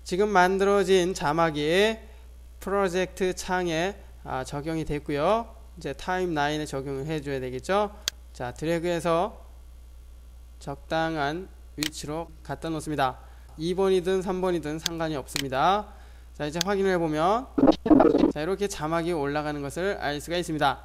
지금 만들어진 자막이 프로젝트 창에 적용이 됐고요. 이제 타임라인에 적용을 해줘야 되겠죠. 자, 드래그해서 적당한 위치로 갖다 놓습니다. 2번이든 3번이든 상관이 없습니다. 자, 이제 확인을 해보면 자, 이렇게 자막이 올라가는 것을 알 수가 있습니다.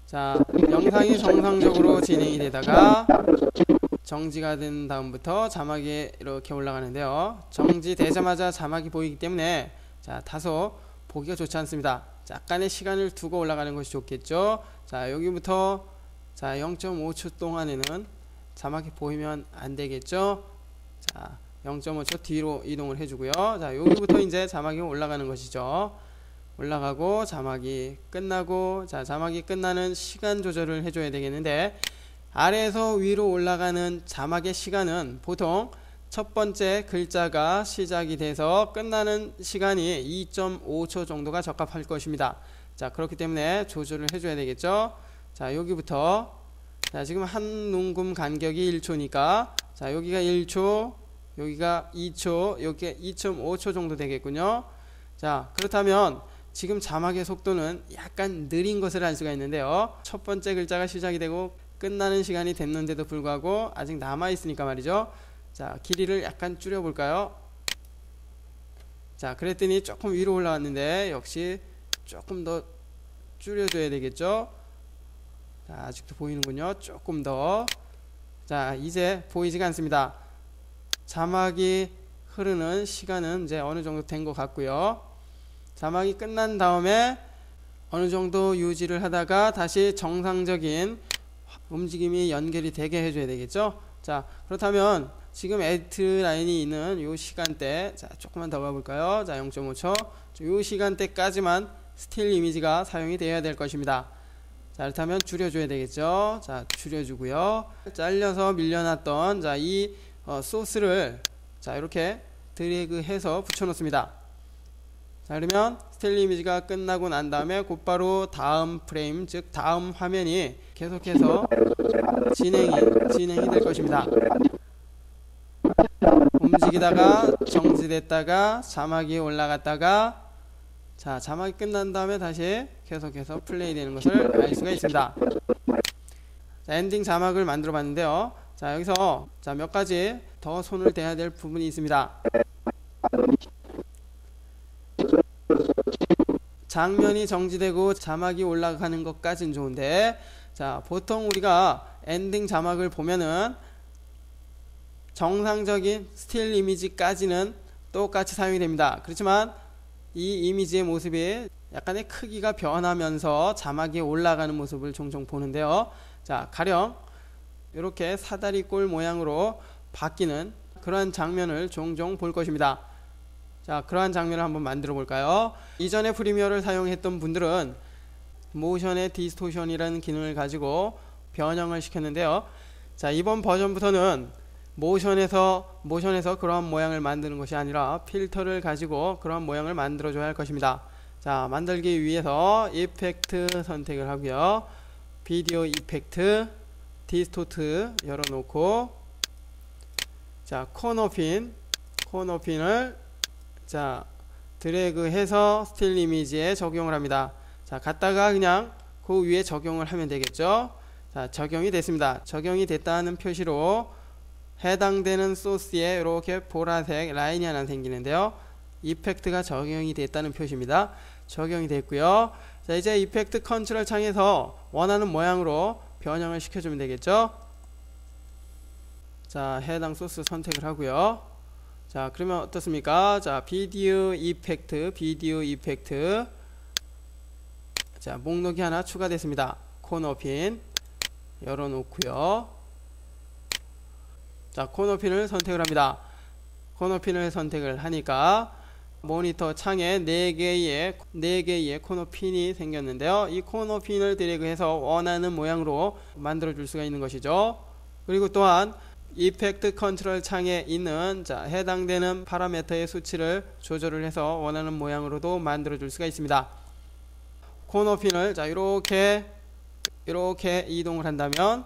자, 영상이 정상적으로 진행이 되다가 정지가 된 다음부터 자막이 이렇게 올라가는데요. 정지되자마자 자막이 보이기 때문에 자, 다소 보기가 좋지 않습니다. 약간의 시간을 두고 올라가는 것이 좋겠죠. 자, 여기부터 자, 0.5초 동안에는 자막이 보이면 안 되겠죠. 자, 0.5초 뒤로 이동을 해주고요. 자, 여기부터 이제 자막이 올라가는 것이죠. 올라가고 자막이 끝나고, 자, 자막이 끝나는 시간 조절을 해줘야 되겠는데, 아래에서 위로 올라가는 자막의 시간은 보통 첫 번째 글자가 시작이 돼서 끝나는 시간이 2.5초 정도가 적합할 것입니다. 자, 그렇기 때문에 조절을 해줘야 되겠죠. 자, 여기부터 자, 지금 한 눈금 간격이 1초니까 자, 여기가 1초, 여기가 2초, 여기가 2.5초 정도 되겠군요. 자, 그렇다면 지금 자막의 속도는 약간 느린 것을 알 수가 있는데요. 첫 번째 글자가 시작이 되고 끝나는 시간이 됐는데도 불구하고 아직 남아있으니까 말이죠. 자, 길이를 약간 줄여볼까요? 자, 그랬더니 조금 위로 올라왔는데 역시 조금 더 줄여줘야 되겠죠. 자, 아직도 보이는군요. 조금 더. 자, 이제 보이지가 않습니다. 자막이 흐르는 시간은 이제 어느 정도 된 것 같고요. 자막이 끝난 다음에 어느 정도 유지를 하다가 다시 정상적인 움직임이 연결이 되게 해줘야 되겠죠. 자, 그렇다면 지금 에디트 라인이 있는 이 시간대, 자, 조금만 더 가볼까요? 자, 0.5초. 이 시간대까지만 스틸 이미지가 사용이 되어야 될 것입니다. 자, 그렇다면 줄여줘야 되겠죠. 자, 줄여주고요. 잘려서 밀려났던 자, 이 소스를 자, 이렇게 드래그해서 붙여놓습니다. 자, 그러면 스틸 이미지가 끝나고 난 다음에 곧바로 다음 프레임, 즉 다음 화면이 계속해서 진행이 될 것입니다. 움직이다가 정지됐다가 자막이 올라갔다가 자, 자막이 끝난 다음에 다시 계속해서 플레이 되는 것을 알 수가 있습니다. 자, 엔딩 자막을 만들어 봤는데요. 자, 여기서 자, 몇 가지 더 손을 대야 될 부분이 있습니다. 장면이 정지되고 자막이 올라가는 것까지는 좋은데, 자, 보통 우리가 엔딩 자막을 보면은 정상적인 스틸 이미지까지는 똑같이 사용이 됩니다. 그렇지만 이 이미지의 모습이 약간의 크기가 변하면서 자막이 올라가는 모습을 종종 보는데요. 자, 가령 이렇게 사다리꼴 모양으로 바뀌는 그러한 장면을 종종 볼 것입니다. 자, 그러한 장면을 한번 만들어 볼까요? 이전에 프리미어를 사용했던 분들은 모션의 디스토션이라는 기능을 가지고 변형을 시켰는데요. 자, 이번 버전부터는 모션에서 그러한 모양을 만드는 것이 아니라 필터를 가지고 그러한 모양을 만들어 줘야 할 것입니다. 자, 만들기 위해서 이펙트 선택을 하고요. 비디오 이펙트, 디스토트 열어놓고, 자, 코너핀을 자, 드래그해서 스틸 이미지에 적용을 합니다. 자, 갖다가 그냥 그 위에 적용을 하면 되겠죠. 자, 적용이 됐습니다. 적용이 됐다는 표시로 해당되는 소스에 이렇게 보라색 라인이 하나 생기는데요. 이펙트가 적용이 됐다는 표시입니다. 적용이 됐고요. 자, 이제 이펙트 컨트롤 창에서 원하는 모양으로 변형을 시켜주면 되겠죠. 자, 해당 소스 선택을 하고요. 자, 그러면 어떻습니까? 자, 비디오 이펙트. 자, 목록이 하나 추가됐습니다. 코너핀 열어놓고요. 자, 코너핀을 선택을 합니다. 코너핀을 선택을 하니까 모니터 창에 4개의 코너핀이 생겼는데요. 이 코너핀을 드래그해서 원하는 모양으로 만들어 줄 수가 있는 것이죠. 그리고 또한 이펙트 컨트롤 창에 있는 자, 해당되는 파라미터의 수치를 조절을 해서 원하는 모양으로도 만들어 줄 수가 있습니다. 코너핀을 자, 이렇게 이동을 한다면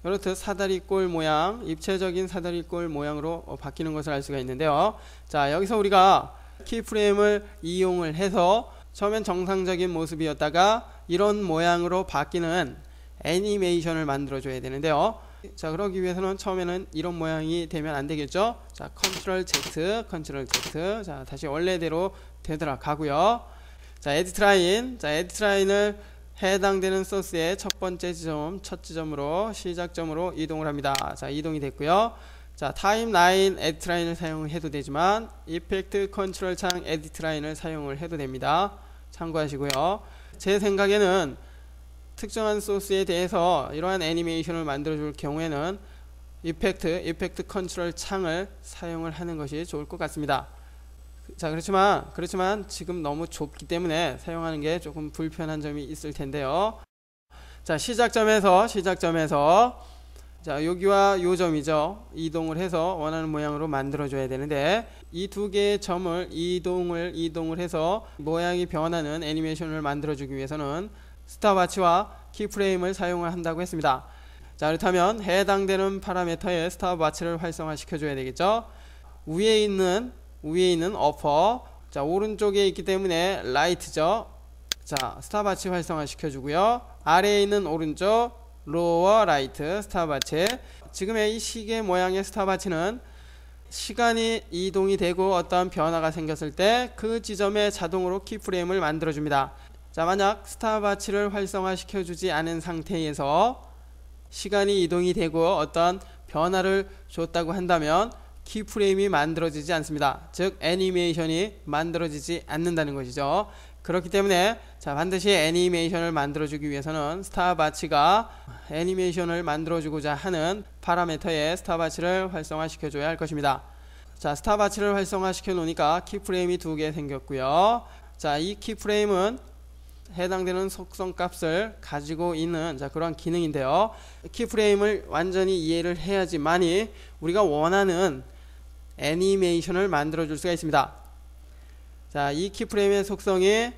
이렇듯 사다리꼴 모양, 입체적인 사다리꼴 모양으로 바뀌는 것을 알 수가 있는데요. 자, 여기서 우리가 키프레임을 이용을 해서 처음엔 정상적인 모습이었다가 이런 모양으로 바뀌는 애니메이션을 만들어 줘야 되는데요. 자, 그러기 위해서는 처음에는 이런 모양이 되면 안 되겠죠. 자, 컨트롤 Z, 컨트롤 Z. 자, 다시 원래대로 되돌아가고요. 자, 에디트 라인. 자, 에디트 라인을 해당되는 소스의 첫 번째 지점, 첫 지점으로 시작점으로 이동을 합니다. 자, 이동이 됐고요. 자, 타임라인 에디트 라인을 사용해도 되지만 이펙트 컨트롤 창 에디트 라인을 사용을 해도 됩니다. 참고하시고요. 제 생각에는 특정한 소스에 대해서 이러한 애니메이션을 만들어 줄 경우에는 이펙트 컨트롤 창을 사용을 하는 것이 좋을 것 같습니다. 자, 그렇지만 지금 너무 좁기 때문에 사용하는 게 조금 불편한 점이 있을 텐데요. 자, 시작점에서 자, 여기와 요 점이죠. 이동을 해서 원하는 모양으로 만들어 줘야 되는데 이 두 개의 점을 이동을 해서 모양이 변하는 애니메이션을 만들어 주기 위해서는 스탑워치와 키프레임을 사용을 한다고 했습니다. 자, 그렇다면 해당되는 파라미터에 스탑워치를 활성화시켜 줘야 되겠죠. 위에 있는 어퍼, 자, 오른쪽에 있기 때문에 라이트죠. 자, 스탑워치 활성화시켜 주고요. 아래에 있는 오른쪽 로어 라이트 스탑워치. 지금의 이 시계 모양의 스탑워치는 시간이 이동이 되고 어떠한 변화가 생겼을 때 그 지점에 자동으로 키프레임을 만들어 줍니다. 자, 만약 스탑워치를 활성화시켜 주지 않은 상태에서 시간이 이동이 되고 어떠한 변화를 줬다고 한다면 키프레임이 만들어지지 않습니다. 즉 애니메이션이 만들어지지 않는다는 것이죠. 그렇기 때문에 자, 반드시 애니메이션을 만들어주기 위해서는 스탑워치가 애니메이션을 만들어주고자 하는 파라미터에 스탑워치를 활성화시켜줘야 할 것입니다. 자, 스탑워치를 활성화시켜 놓으니까 키프레임이 두 개 생겼고요. 자, 이 키프레임은 해당되는 속성 값을 가지고 있는 자, 그런 기능인데요. 키프레임을 완전히 이해를 해야지만이 우리가 원하는 애니메이션을 만들어 줄 수가 있습니다. 자, 이 키프레임의 속성이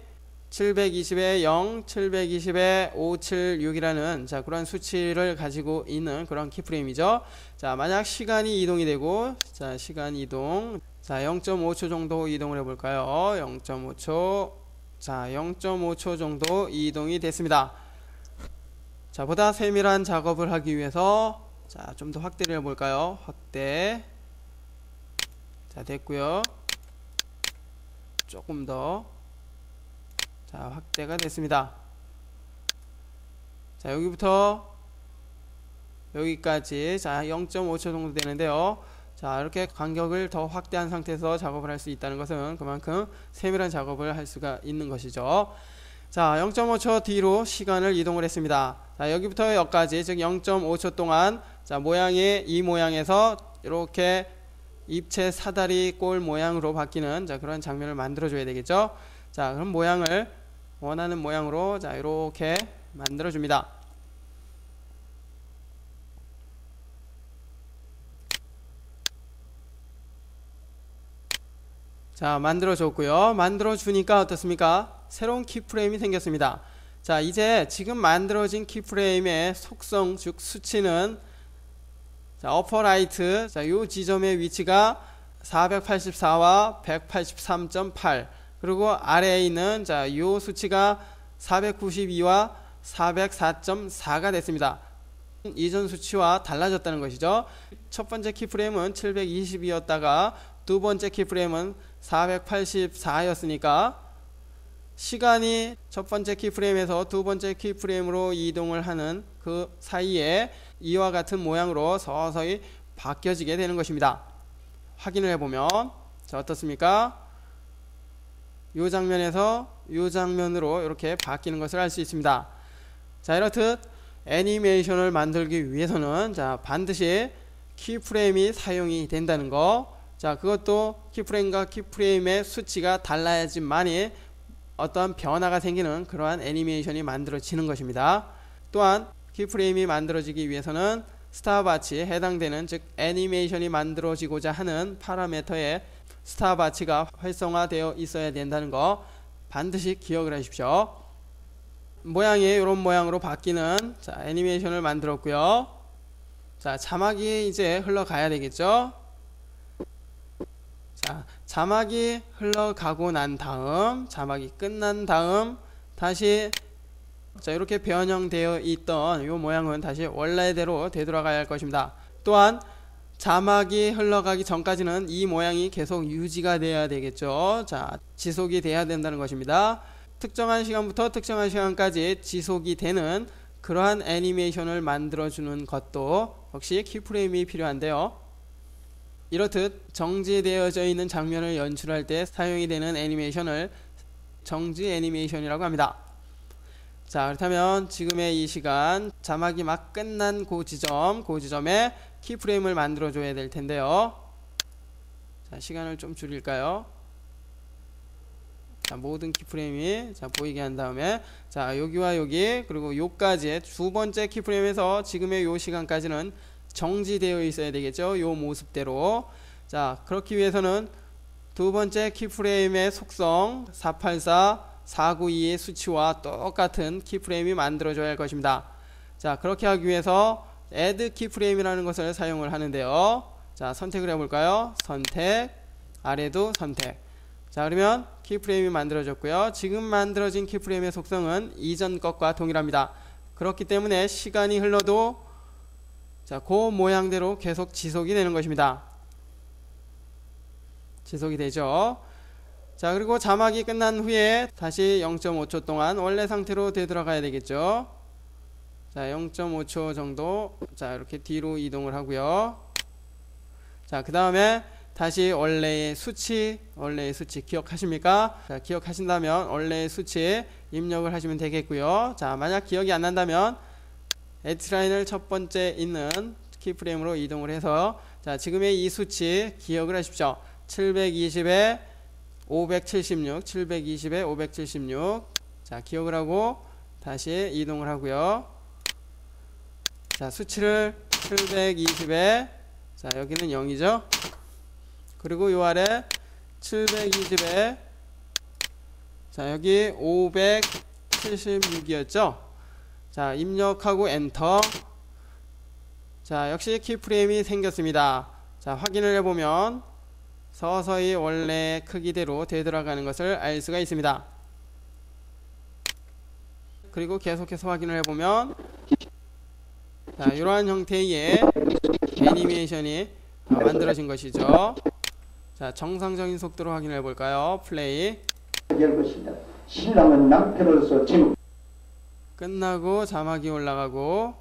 720에 0, 720에 576이라는 자, 그런 수치를 가지고 있는 그런 키프레임이죠. 자, 만약 시간이 이동이 되고 자, 시간 이동. 자, 0.5초 정도 이동을 해 볼까요? 0.5초. 자, 0.5초 정도 이동이 됐습니다. 자, 보다 세밀한 작업을 하기 위해서 자, 좀 더 확대를 해 볼까요? 확대. 자, 됐고요. 조금 더. 자, 확대가 됐습니다. 자, 여기부터 여기까지 자, 0.5초 정도 되는데요. 자, 이렇게 간격을 더 확대한 상태에서 작업을 할 수 있다는 것은 그만큼 세밀한 작업을 할 수가 있는 것이죠. 자, 0.5초 뒤로 시간을 이동을 했습니다. 자, 여기부터 여기까지 즉 0.5초 동안 자, 이 모양에서 이렇게 입체 사다리 꼴 모양으로 바뀌는 자, 그런 장면을 만들어 줘야 되겠죠. 자, 그럼 모양을 원하는 모양으로 자, 이렇게 만들어 줍니다. 자, 만들어 줬고요. 만들어 주니까 어떻습니까? 새로운 키프레임이 생겼습니다. 자, 이제 지금 만들어진 키프레임의 속성 즉 수치는 자, 어퍼라이트 자, 요 지점의 위치가 484와 183.8 그리고 아래에 있는 자, 요 수치가 492와 404.4가 됐습니다. 이전 수치와 달라졌다는 것이죠. 첫 번째 키프레임은 720이었다가 두 번째 키프레임은 484였으니까 시간이 첫 번째 키프레임에서 두 번째 키프레임으로 이동을 하는 그 사이에 이와 같은 모양으로 서서히 바뀌어지게 되는 것입니다. 확인을 해보면 자, 어떻습니까? 이 장면에서 이 장면으로 이렇게 바뀌는 것을 알 수 있습니다. 자, 이렇듯 애니메이션을 만들기 위해서는 자, 반드시 키프레임이 사용이 된다는 거. 자, 그것도 키프레임과 키프레임의 수치가 달라야지만이 어떠한 변화가 생기는 그러한 애니메이션이 만들어지는 것입니다. 또한 키프레임이 만들어지기 위해서는 스탑워치에 해당되는 즉 애니메이션이 만들어지고자 하는 파라미터에 스탑워치가 활성화되어 있어야 된다는 거 반드시 기억을 하십시오. 모양이 이런 모양으로 바뀌는 자, 애니메이션을 만들었고요. 자, 자막이 이제 흘러가야 되겠죠. 자, 자막이 흘러가고 난 다음, 자막이 끝난 다음 다시 자, 이렇게 변형되어 있던 이 모양은 다시 원래대로 되돌아가야 할 것입니다. 또한 자막이 흘러가기 전까지는 이 모양이 계속 유지가 돼야 되겠죠. 자, 지속이 돼야 된다는 것입니다. 특정한 시간부터 특정한 시간까지 지속이 되는 그러한 애니메이션을 만들어주는 것도 역시 키프레임이 필요한데요. 이렇듯 정지되어져 있는 장면을 연출할 때 사용이 되는 애니메이션을 정지 애니메이션이라고 합니다. 자, 그렇다면 지금의 이 시간 자막이 막 끝난 그 지점에 키프레임을 만들어 줘야 될 텐데요. 자, 시간을 좀 줄일까요? 자, 모든 키프레임이 자, 보이게 한 다음에 자, 여기와 여기 그리고 요까지 두 번째 키프레임에서 지금의 요 시간까지는 정지되어 있어야 되겠죠. 요 모습대로. 자, 그렇기 위해서는 두 번째 키프레임의 속성 484 492의 수치와 똑같은 키프레임이 만들어져야 할 것입니다. 자, 그렇게 하기 위해서 add 키프레임이라는 것을 사용을 하는데요. 자, 선택을 해볼까요? 선택, 아래도 선택. 자, 그러면 키프레임이 만들어졌고요. 지금 만들어진 키프레임의 속성은 이전 것과 동일합니다. 그렇기 때문에 시간이 흘러도 자, 그 모양대로 계속 지속이 되는 것입니다. 지속이 되죠. 자, 그리고 자막이 끝난 후에 다시 0.5초 동안 원래 상태로 되돌아가야 되겠죠. 자, 0.5초 정도 자, 이렇게 뒤로 이동을 하고요. 자, 그 다음에 다시 원래의 수치 기억하십니까? 자, 기억하신다면 원래의 수치 입력을 하시면 되겠고요. 자, 만약 기억이 안 난다면 H라인을 첫 번째 있는 키프레임으로 이동을 해서 자, 지금의 이 수치 기억을 하십시오. 720에 576, 720에 576. 자, 기억을 하고 다시 이동을 하고요. 자, 수치를 720에 자, 여기는 0이죠. 그리고 요 아래 720에 자, 여기 576이었죠. 자, 입력하고 엔터. 자, 역시 키프레임이 생겼습니다. 자, 확인을 해보면 서서히 원래 크기대로 되돌아가는 것을 알 수가 있습니다. 그리고 계속해서 확인을 해보면 자, 이러한 형태의 애니메이션이 만들어진 것이죠. 자, 정상적인 속도로 확인해 볼까요? 플레이. 신랑은 남편으로서 지금 끝나고 자막이 올라가고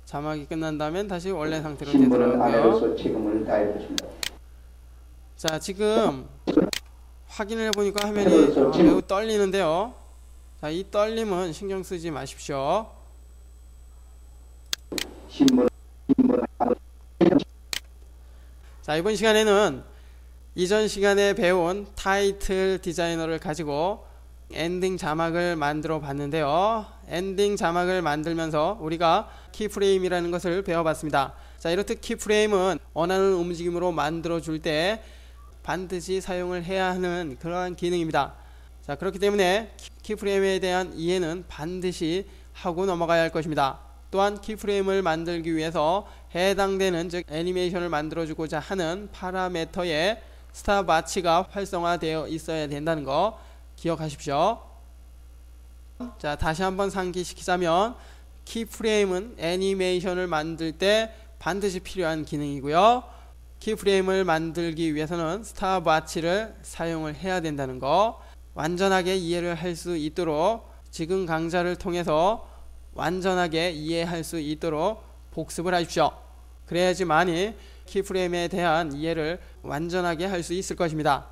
자막이 끝난 다음엔 다시 원래 상태로 되돌아가고요. 자, 지금 확인을 해보니까 화면이 매우 떨리는데요. 자, 이 떨림은 신경 쓰지 마십시오. 자, 이번 시간에는 이전 시간에 배운 타이틀 디자이너를 가지고 엔딩 자막을 만들어 봤는데요. 엔딩 자막을 만들면서 우리가 키프레임이라는 것을 배워봤습니다. 자, 이렇듯 키프레임은 원하는 움직임으로 만들어 줄 때 반드시 사용을 해야 하는 그러한 기능입니다. 자, 그렇기 때문에 키프레임에 대한 이해는 반드시 하고 넘어가야 할 것입니다. 또한 키프레임을 만들기 위해서 해당되는 즉 애니메이션을 만들어주고자 하는 파라미터의 스탑와치가 활성화되어 있어야 된다는 거 기억하십시오. 자, 다시 한번 상기시키자면 키프레임은 애니메이션을 만들 때 반드시 필요한 기능이고요. 키프레임을 만들기 위해서는 스탑와치를 사용을 해야 된다는 거 완전하게 이해를 할 수 있도록 지금 강좌를 통해서 완전하게 이해할 수 있도록 복습을 하십시오. 그래야지만이 키프레임에 대한 이해를 완전하게 할 수 있을 것입니다.